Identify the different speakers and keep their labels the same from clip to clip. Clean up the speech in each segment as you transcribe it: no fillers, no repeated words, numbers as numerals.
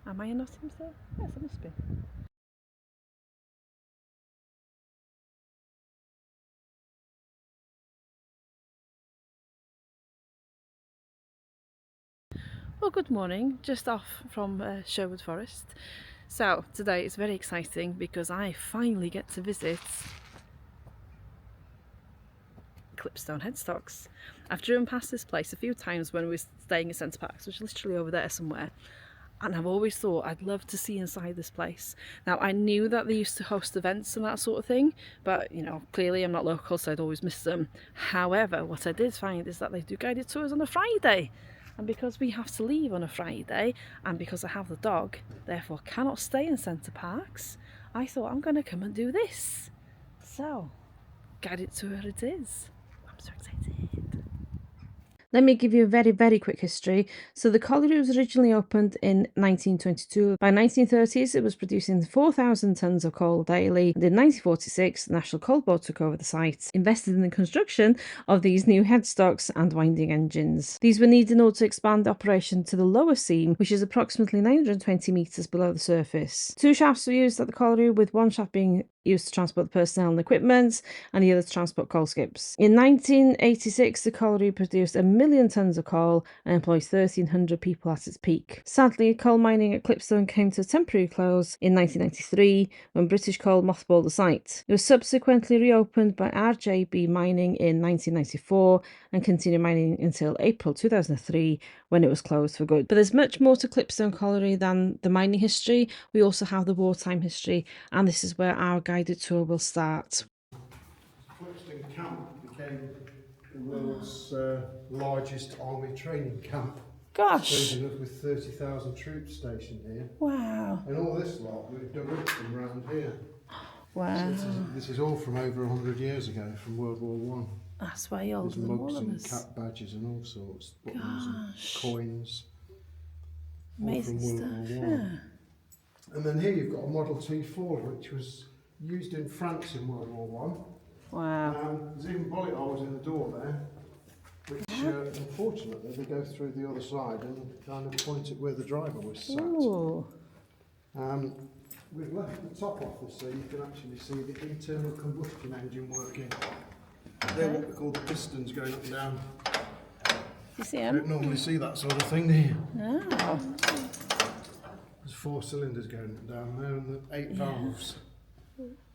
Speaker 1: Am I in Nottingham still? Yes, I must be. Well, good morning, just off from Sherwood Forest. So today it's very exciting because I finally get to visit Clipstone Headstocks. I've driven past this place a few times when we were staying at Centre Parcs, which is literally over there somewhere, and I've always thought I'd love to see inside this place. Now, I knew that they used to host events and that sort of thing, but you know, clearly I'm not local, so I'd always miss them. However, what I did find is that they do guided tours on a Friday. And because we have to leave on a Friday, and because I have the dog, therefore cannot stay in Centre Parcs, I thought I'm going to come and do this. So, guided tour it is. I'm so excited. Let me give you a very quick history. So the colliery was originally opened in 1922. By 1930s, it was producing 4,000 tonnes of coal daily. And in 1946, the National Coal Board took over the site, invested in the construction of these new headstocks and winding engines. These were needed in order to expand operation to the lower seam, which is approximately 920 metres below the surface. 2 shafts were used at the colliery, with one shaft being used to transport the personnel and equipment, and the other to transport coal skips. In 1986, the colliery produced 1 million tonnes of coal and employs 1,300 people at its peak. Sadly, coal mining at Clipstone came to a temporary close in 1993 when British Coal mothballed the site. It was subsequently reopened by RJB Mining in 1994 and continued mining until April 2003 when it was closed for good. But there's much more to Clipstone Colliery than the mining history. We also have the wartime history, and this is where our guided tour will start.
Speaker 2: Clipstone Camp became the world's largest army training camp.
Speaker 1: Gosh!
Speaker 2: Strange enough, with 30,000 troops stationed here.
Speaker 1: Wow!
Speaker 2: And all this lot, we've dug up from around here.
Speaker 1: Wow!
Speaker 2: So this is all from over 100 years ago, from World War One.
Speaker 1: That's way older
Speaker 2: There's
Speaker 1: than all
Speaker 2: mugs
Speaker 1: of
Speaker 2: and
Speaker 1: us.
Speaker 2: cap badges and all sorts, buttons
Speaker 1: Gosh!
Speaker 2: and coins, all
Speaker 1: Amazing
Speaker 2: from World
Speaker 1: stuff.
Speaker 2: War One. And then here you've got a Model T Ford, which was used in France in World War One.
Speaker 1: Wow!
Speaker 2: There's even bullet holes in the door there, which unfortunately they go through the other side and kind of point at where the driver was sat.
Speaker 1: Ooh!
Speaker 2: We've left the top off this so you can actually see the internal combustion engine working. They're what we call the pistons going up and down.
Speaker 1: You see
Speaker 2: You
Speaker 1: them?
Speaker 2: don't normally see that sort of thing, do you?
Speaker 1: No.
Speaker 2: There's 4 cylinders going up and down there and the 8 valves.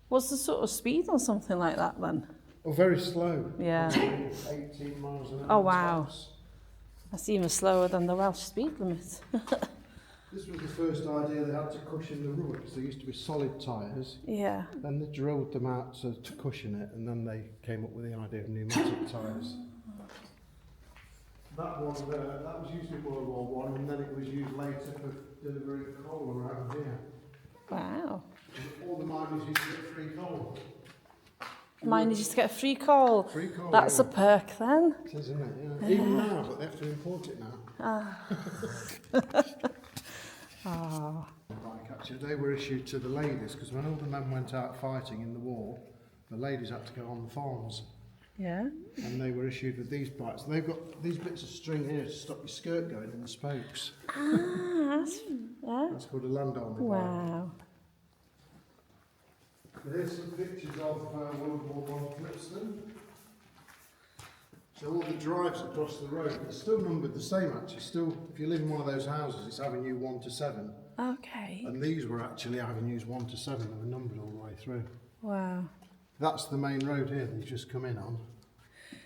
Speaker 1: What's the sort of speed on something like that then?
Speaker 2: Oh, very slow.
Speaker 1: Yeah.
Speaker 2: 18 miles an hour.
Speaker 1: Oh wow.
Speaker 2: Tops.
Speaker 1: That's even slower than the Welsh speed limit.
Speaker 2: This was the first idea they had to cushion the rubber, because there used to be solid tyres.
Speaker 1: Yeah.
Speaker 2: Then they drilled them out to cushion it, and then they came up with the idea of pneumatic tyres. That one there, that was used in World War One, and then it was used later for delivering coal around here.
Speaker 1: Wow.
Speaker 2: All the miners used to get free coal.
Speaker 1: Miners used to get a free coal.
Speaker 2: Free coal.
Speaker 1: That's
Speaker 2: yeah.
Speaker 1: a perk then.
Speaker 2: It is, isn't it? Yeah. Even now, but they have to import it now.
Speaker 1: Oh.
Speaker 2: Actually, they were issued to the ladies, because when all the men went out fighting in the war, the ladies had to go on the farms.
Speaker 1: Yeah.
Speaker 2: And they were issued with these bikes. They've got these bits of string here to stop your skirt going in the spokes.
Speaker 1: Ah,
Speaker 2: That's called a land army bike.
Speaker 1: wow.
Speaker 2: Here's some pictures of World War One Clipstone. So all the drives across the road, they're still numbered the same actually. Still, if you live in one of those houses, it's Avenue 1 to 7.
Speaker 1: Okay.
Speaker 2: And these were actually Avenues 1 to 7, they were numbered all the way through.
Speaker 1: Wow.
Speaker 2: That's the main road here that you've just come in on,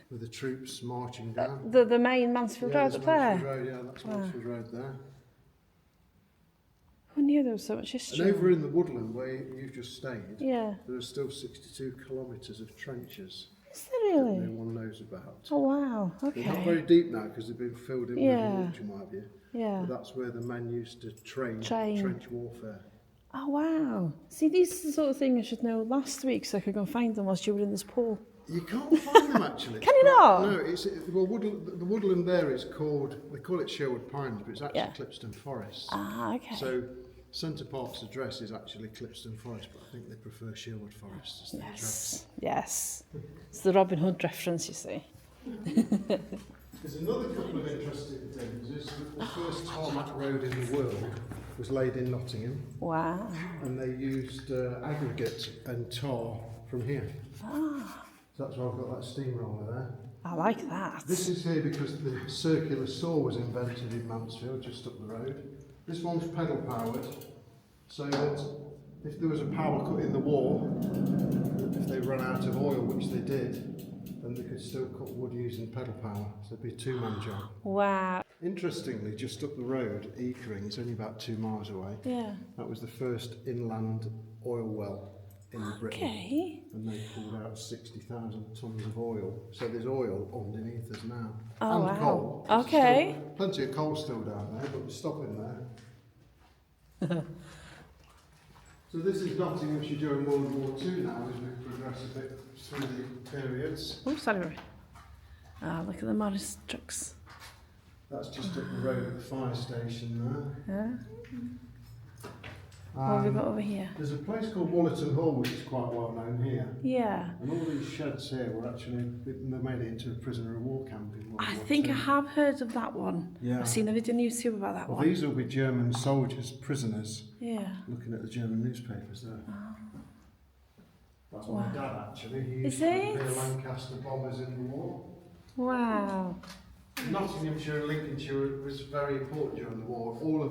Speaker 2: with the troops marching down.
Speaker 1: The main Mansfield Road up there?
Speaker 2: Mansfield Road, yeah, that's Mansfield Road there.
Speaker 1: Who knew there was so much history?
Speaker 2: And over in the woodland where you've just stayed,
Speaker 1: Yeah.
Speaker 2: there are still 62 kilometres of trenches
Speaker 1: Is there really?
Speaker 2: that no one knows about.
Speaker 1: Oh wow,
Speaker 2: They're not
Speaker 1: okay.
Speaker 2: very deep now because they've been filled in
Speaker 1: Yeah.
Speaker 2: with mulch and what have you.
Speaker 1: Yeah.
Speaker 2: But that's where the men used to train. Trench warfare.
Speaker 1: Oh wow. See, these are the sort of thing I should know last week so I could go and find them whilst you were in this pool.
Speaker 2: You can't find them actually.
Speaker 1: Can you not?
Speaker 2: No, the woodland there is called, they call it Sherwood Pines, but it's actually Clipstone Forest.
Speaker 1: Ah, okay.
Speaker 2: So Centre Parcs' address is actually Clipstone Forest, but I think they prefer Sherwood Forest as the address.
Speaker 1: Yes. It's the Robin Hood reference, you see.
Speaker 2: There's another couple of interesting things. Is that the first tarmac road in the world was laid in Nottingham.
Speaker 1: Wow.
Speaker 2: And they used aggregate and tar from here.
Speaker 1: Ah.
Speaker 2: So that's why I've got that steamroller there.
Speaker 1: I like that.
Speaker 2: This is here because the circular saw was invented in Mansfield, just up the road. This one's pedal powered, so that if there was a power cut in the war, if they ran out of oil, which they did, then they could still cut wood using pedal power. So it'd be a two-man job.
Speaker 1: Wow.
Speaker 2: Interestingly, just up the road, Eakering, it's only about 2 miles away.
Speaker 1: Yeah.
Speaker 2: That was the first inland oil well in Britain.
Speaker 1: Okay.
Speaker 2: And they pulled out 60,000 tonnes of oil. So there's oil underneath us now.
Speaker 1: Oh,
Speaker 2: and
Speaker 1: wow.
Speaker 2: coal.
Speaker 1: Okay.
Speaker 2: Still, plenty of coal still down there, but we're stopping there. So this is Nottinghamshire during World War II now, as we progress a bit through the periods.
Speaker 1: Oh, sorry. Look at the Morris trucks.
Speaker 2: That's just up the road at the fire station there.
Speaker 1: Yeah. What have we got over here?
Speaker 2: There's a place called Wollerton Hall, which is quite well known here.
Speaker 1: Yeah.
Speaker 2: And all these sheds here were actually, they made it into a prisoner of war camp in World War
Speaker 1: I
Speaker 2: II.
Speaker 1: think I have heard of that one.
Speaker 2: Yeah.
Speaker 1: I've seen a video on YouTube about that
Speaker 2: Well,
Speaker 1: one.
Speaker 2: these will be German soldiers, prisoners,
Speaker 1: Yeah.
Speaker 2: looking at the German newspapers there. That's my dad actually. He used
Speaker 1: Is
Speaker 2: to
Speaker 1: it?
Speaker 2: be a Lancaster bombers in the war.
Speaker 1: Wow.
Speaker 2: Nottinghamshire and Lincolnshire was very important during the war. All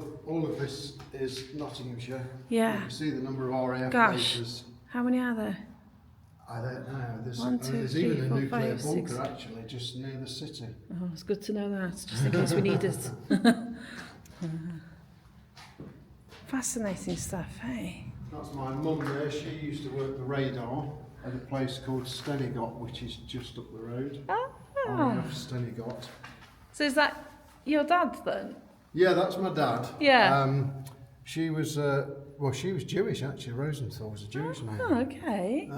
Speaker 2: of this is Nottinghamshire.
Speaker 1: Yeah.
Speaker 2: You can see the number of RAF
Speaker 1: Gosh.
Speaker 2: bases.
Speaker 1: How many are there?
Speaker 2: I don't know. There's,
Speaker 1: 1, 2,
Speaker 2: there's
Speaker 1: 3,
Speaker 2: even a
Speaker 1: 4,
Speaker 2: nuclear
Speaker 1: 5,
Speaker 2: bunker
Speaker 1: 6.
Speaker 2: actually just near the city.
Speaker 1: Oh, it's good to know that, just in case we need it. Fascinating stuff, hey?
Speaker 2: That's my mum there. She used to work the radar at a place called Stenigot, which is just up the road. RAF Stenigot.
Speaker 1: So is that your dad then?
Speaker 2: Yeah, that's my dad.
Speaker 1: Yeah.
Speaker 2: She was, she was Jewish actually. Rosenthal was a Jewish name.
Speaker 1: Oh, okay.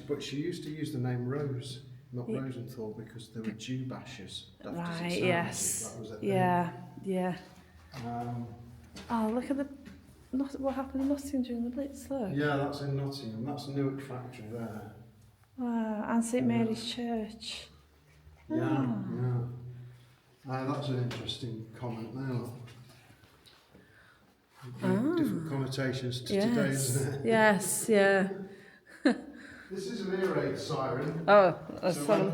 Speaker 2: But she used to use the name Rose, not Rosenthal, because there were Jew bashers.
Speaker 1: Right, yes.
Speaker 2: That was a thing.
Speaker 1: Yeah, yeah.
Speaker 2: Um,
Speaker 1: Oh, look at what happened in Nottingham during the Blitz, look.
Speaker 2: yeah, that's in Nottingham. That's the Newark factory there.
Speaker 1: Wow, and St Mary's Church.
Speaker 2: Yeah, yeah. That's an interesting comment there. Look. Different connotations to today, isn't it?
Speaker 1: Yes, yeah.
Speaker 2: This is an air raid siren.
Speaker 1: Oh, that's
Speaker 2: So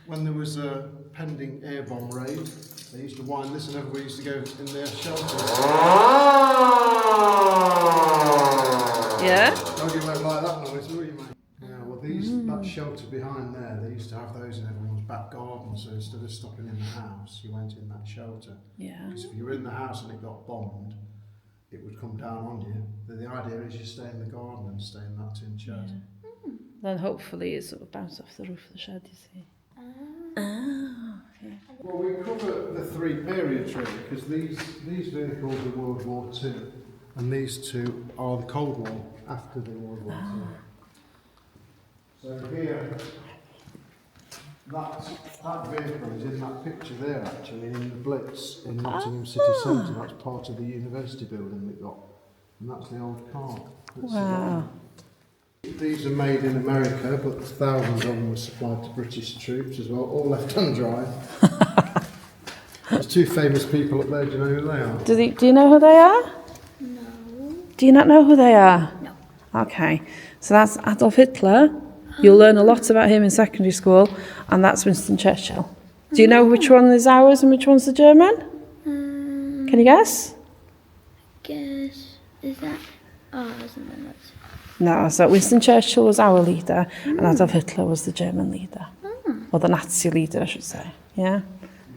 Speaker 2: when there was a pending air bomb raid, they used to wind this and everybody used to go in their shelter.
Speaker 1: Yeah?
Speaker 2: Oh, you won't like that noise, will you, mate? Yeah, well, that shelter behind there, they used to have those in everyone's back garden, so instead of stopping in the house, you went in that shelter.
Speaker 1: Yeah.
Speaker 2: Because if you were in the house and it got bombed, it would come down on you. But the idea is you stay in the garden and stay in that tin shed.
Speaker 1: Yeah. Then hopefully it sort of bounce off the roof of the shed, you see. Oh, yeah.
Speaker 2: Well, we cover the 3 periods really, because these vehicles are World War II, and these 2 are the Cold War, after the World War II. So here, that vehicle is in that picture there actually, in the Blitz in Nottingham City Centre. That's part of the university building that got, and that's the old car.
Speaker 1: Wow.
Speaker 2: These are made in America, but thousands of them were supplied to British troops as well, all left-hand drive. There's 2 famous people up there, do you know who they are?
Speaker 1: Do you know who they are?
Speaker 3: No.
Speaker 1: Do you not know who they are?
Speaker 3: No.
Speaker 1: Okay, so that's Adolf Hitler. You'll learn a lot about him in secondary school, and that's Winston Churchill. Do you know which one is ours and which one's the German? Can you guess?
Speaker 3: Guess is that ours and then that's.
Speaker 1: No, so Winston Churchill was our leader, and Adolf Hitler was the German leader. Or the Nazi leader, I should say. Yeah?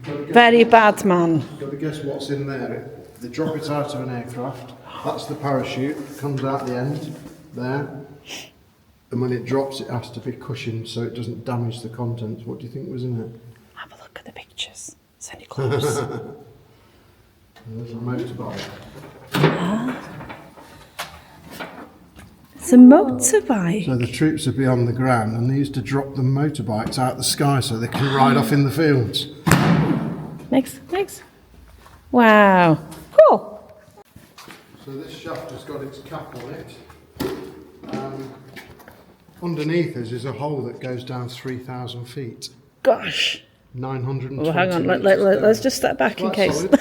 Speaker 1: Very bad man.
Speaker 2: Got to guess what's in there. They drop it out of an aircraft. That's the parachute. It comes out the end there. And when it drops, it has to be cushioned so it doesn't damage the contents. What do you think was in it?
Speaker 1: Have a look at the pictures. It's any close.
Speaker 2: There's a motorbike.
Speaker 1: It's a motorbike.
Speaker 2: So the troops would be on the ground and they used to drop the motorbikes out the sky so they can ride off in the fields.
Speaker 1: Next. Wow. Cool.
Speaker 2: So this shaft has got its cap on it. Underneath us is a hole that goes down 3,000 feet.
Speaker 1: Gosh.
Speaker 2: 920
Speaker 1: Well, hang on.
Speaker 2: metres
Speaker 1: Let's just step back in
Speaker 2: Quite
Speaker 1: case.
Speaker 2: solid.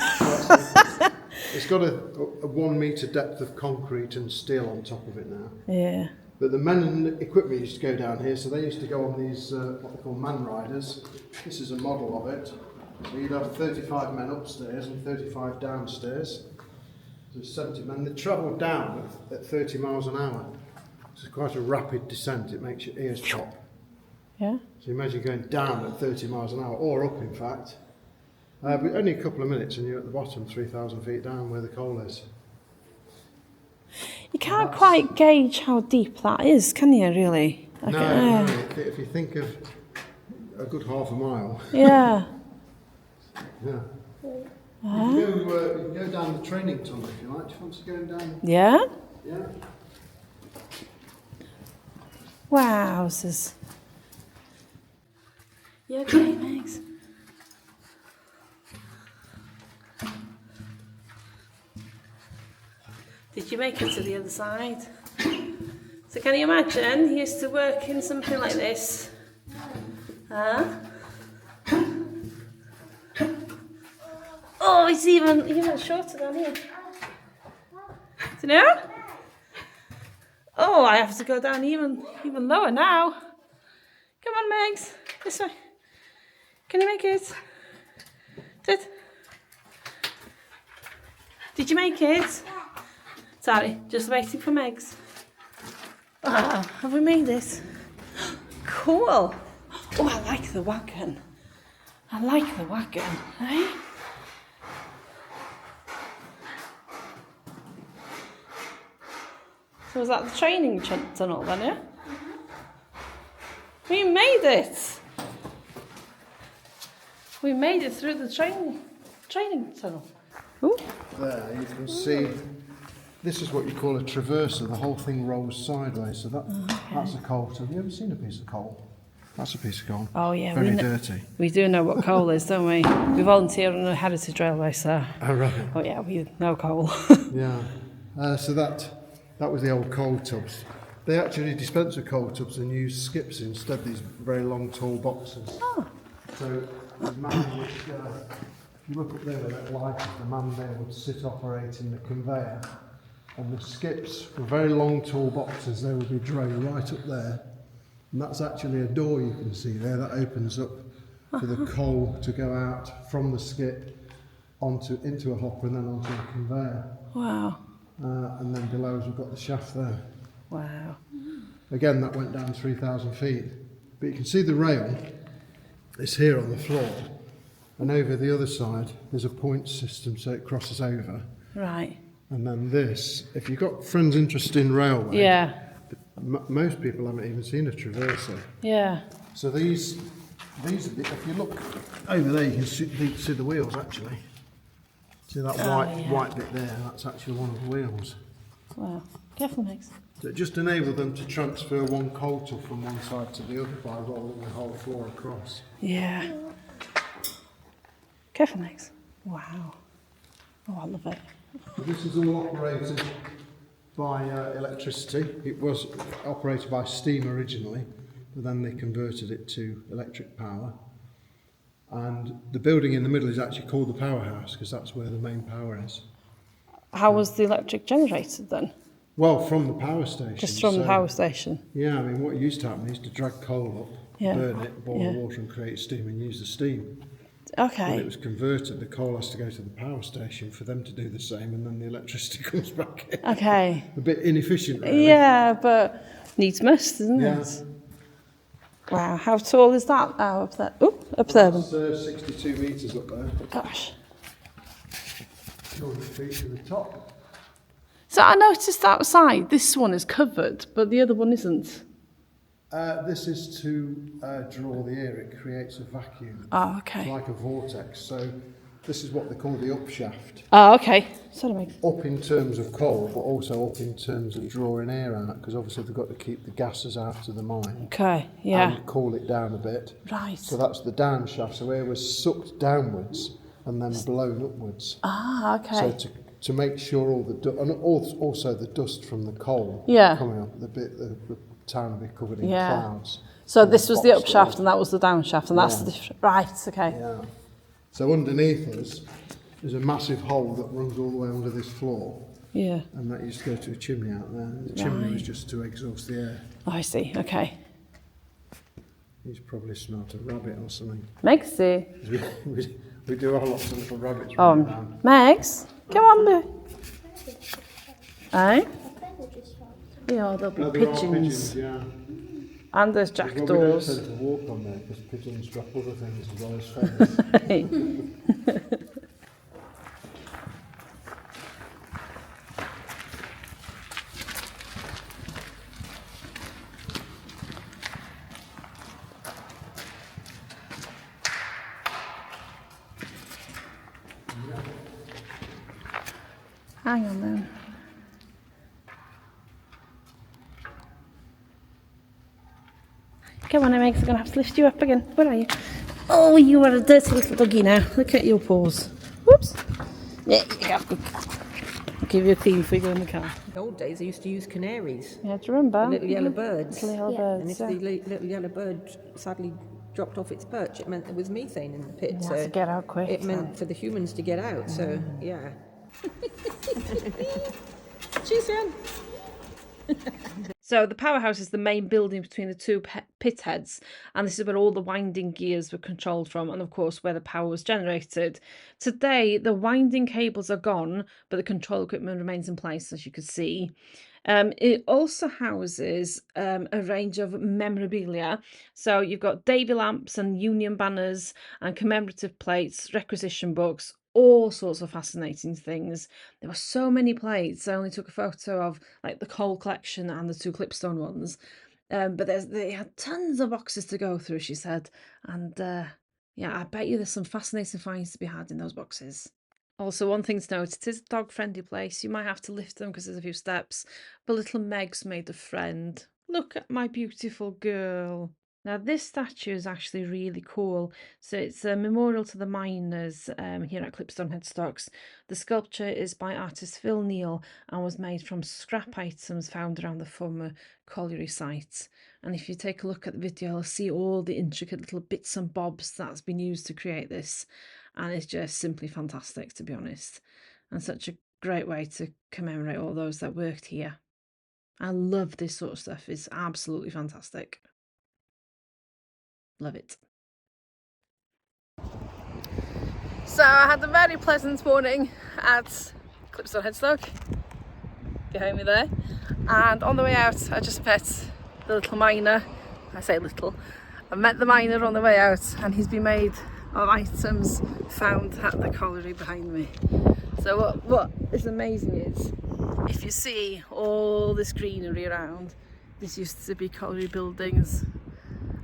Speaker 2: It's got a 1 metre depth of concrete and steel on top of it now.
Speaker 1: Yeah.
Speaker 2: But the men and equipment used to go down here, so they used to go on these, what they call man riders. This is a model of it. So you'd have 35 men upstairs and 35 downstairs. So 70 men. They travelled down at 30 miles an hour. It's quite a rapid descent, it makes your ears pop.
Speaker 1: Yeah.
Speaker 2: So imagine going down at 30 miles an hour, or up in fact. But only a couple of minutes and you're at the bottom, 3,000 feet down where the coal is.
Speaker 1: You can't quite gauge how deep that is, can you, really?
Speaker 2: No, if you think of a good half a mile.
Speaker 1: Yeah.
Speaker 2: Yeah. You go down the training tunnel if you like. Do you fancy going down?
Speaker 1: Yeah?
Speaker 2: Yeah.
Speaker 1: Wowzers. You okay, Megs? Did you make it to the other side? So can you imagine you used to work in something like this? Huh? Oh, it's even shorter down here. Do you know? Oh, I have to go down even lower now. Come on, Megs. This way. Can you make it? Did you make it? Sorry, just waiting for Megs. Oh, have we made it? Cool. Oh, I like the wagon. Eh? So was that the training tunnel then, yeah? We made it! We made it through the training tunnel. Ooh.
Speaker 2: There you can see, this is what you call a traverser. The whole thing rolls sideways, so that's a coal tub. Have you ever seen a piece of coal? That's a piece of coal.
Speaker 1: Oh yeah,
Speaker 2: very dirty.
Speaker 1: We do know what coal is, don't we? We volunteer on a heritage railway, so.
Speaker 2: Oh right.
Speaker 1: Oh yeah, we know coal.
Speaker 2: Yeah. So that was the old coal tubs. They actually dispense with coal tubs and use skips instead. These very long, tall boxes.
Speaker 1: Oh.
Speaker 2: So the man would, if you look up there where that light is, the man there would sit operating the conveyor, and the skips were very long, tall boxes. They would be drove right up there. And that's actually a door you can see there that opens up for the coal to go out from the skip into a hopper and then onto a conveyor.
Speaker 1: Wow.
Speaker 2: And then below us we've got the shaft there.
Speaker 1: Wow.
Speaker 2: Again, that went down 3,000 feet. But you can see the rail is here on the floor, and over the other side there's a point system so it crosses over.
Speaker 1: Right.
Speaker 2: And then this, if you've got friends interested in railway,
Speaker 1: Yeah.
Speaker 2: Most people haven't even seen a traverser.
Speaker 1: Yeah.
Speaker 2: So these, if you look over there, you can see the wheels actually. See that white bit there? That's actually one of the wheels.
Speaker 1: Wow. Careful, Megs.
Speaker 2: So it just enabled them to transfer one coal tub from one side to the other by rolling the whole floor across.
Speaker 1: Yeah. Careful, Megs. Wow. Oh, I love it.
Speaker 2: So this is all operated by electricity. It was operated by steam originally, but then they converted it to electric power. And the building in the middle is actually called the Powerhouse because that's where the main power is.
Speaker 1: How was the electric generated then?
Speaker 2: Well, from the power station.
Speaker 1: Just from the power station?
Speaker 2: Yeah, I mean, what used to happen is to drag coal up, burn it, boil water and create steam and use the steam.
Speaker 1: Okay.
Speaker 2: When it was converted, the coal has to go to the power station for them to do the same, and then the electricity comes back in.
Speaker 1: Okay.
Speaker 2: A bit inefficient, really.
Speaker 1: Yeah, but needs must, isn't
Speaker 2: Yeah.
Speaker 1: it? Wow, how tall is that now up there? Oh, up there then.
Speaker 2: That's 62 metres up there.
Speaker 1: Gosh.
Speaker 2: 200 feet to the top.
Speaker 1: So I noticed outside this one is covered, but the other one isn't.
Speaker 2: This is to draw the air. It creates a vacuum.
Speaker 1: Oh,
Speaker 2: It's
Speaker 1: okay.
Speaker 2: like a vortex. So this is what they call the upshaft.
Speaker 1: Oh, okay. Sorry, Meg.
Speaker 2: Up in terms of coal, but also up in terms of drawing air out, because obviously they've got to keep the gases out of the mine.
Speaker 1: Okay, yeah.
Speaker 2: And cool it down a bit.
Speaker 1: Right.
Speaker 2: So that's the down shaft. So air was sucked downwards and then blown upwards.
Speaker 1: Ah, okay.
Speaker 2: So to make sure all the and also the dust from the coal coming up, the town will be covered in clouds.
Speaker 1: So this was the upshaft and that was the downshaft, and that's the different. Right. Okay.
Speaker 2: Yeah. So underneath us, there's a massive hole that runs all the way under this floor,
Speaker 1: Yeah.
Speaker 2: and that used to go to a chimney out there. The chimney was
Speaker 1: Right.
Speaker 2: just to exhaust the air.
Speaker 1: Oh, I see. Okay.
Speaker 2: He's probably smelt a rabbit or something.
Speaker 1: Megsy.
Speaker 2: We do have lots of little rabbits
Speaker 1: Oh,
Speaker 2: running around.
Speaker 1: Megs, come on, boo. Eh? Yeah, there'll be
Speaker 2: No, there are
Speaker 1: pigeons.
Speaker 2: yeah.
Speaker 1: And there's
Speaker 2: Well, we don't
Speaker 1: jackdaws.
Speaker 2: tend to walk on there because pigeons drop other things as well as feathers.
Speaker 1: Hang on then. Come on, Megs, I'm going to have to lift you up again. Where are you? Oh, you are a dirty little doggy now. Look at your paws. Whoops. Yeah, you go. I'll give you a clean before you go in the car.
Speaker 4: In the old days, I used to use canaries,
Speaker 1: Yeah, do you remember?
Speaker 4: the little yellow birds.
Speaker 1: Little yellow
Speaker 3: Yeah.
Speaker 1: birds.
Speaker 4: And if
Speaker 1: yeah.
Speaker 4: the little yellow bird sadly dropped off its perch, it meant there was methane in the pit.
Speaker 1: You
Speaker 4: So
Speaker 1: have to get out quick.
Speaker 4: it meant for the humans to get out. So yeah. Cheers, Jan.
Speaker 1: So the Powerhouse is the main building between the two pit heads, and this is where all the winding gears were controlled from, and of course where the power was generated. Today the winding cables are gone, but the control equipment remains in place, as you can see. It also houses a range of memorabilia. So you've got Davy lamps and Union banners and commemorative plates, requisition books, all sorts of fascinating things. There were so many plates. I only took a photo of like the whole collection and the two Clipstone ones. But they had tons of boxes to go through, she said. And yeah, I bet you there's some fascinating finds to be had in those boxes. Also, one thing to note, it is a dog-friendly place. You might have to lift them because there's a few steps. But little Meg's made a friend. Look at my beautiful girl. Now, this statue is actually really cool. So it's a memorial to the miners here at Clipstone Headstocks. The sculpture is by artist Phil Neal and was made from scrap items found around the former colliery site. And if you take a look at the video, you'll see all the intricate little bits and bobs that's been used to create this. And it's just simply fantastic, to be honest. And such a great way to commemorate all those that worked here. I love this sort of stuff. It's absolutely fantastic. Love it. So I had a very pleasant morning at Clipstone Headstock, behind me there, and on the way out I just met the little miner. I say little, I met the miner on the way out, and he's been made of items found at the colliery behind me. So what is amazing is, if you see all this greenery around, this used to be colliery buildings,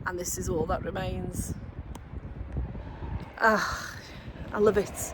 Speaker 1: and this is all that remains. I love it.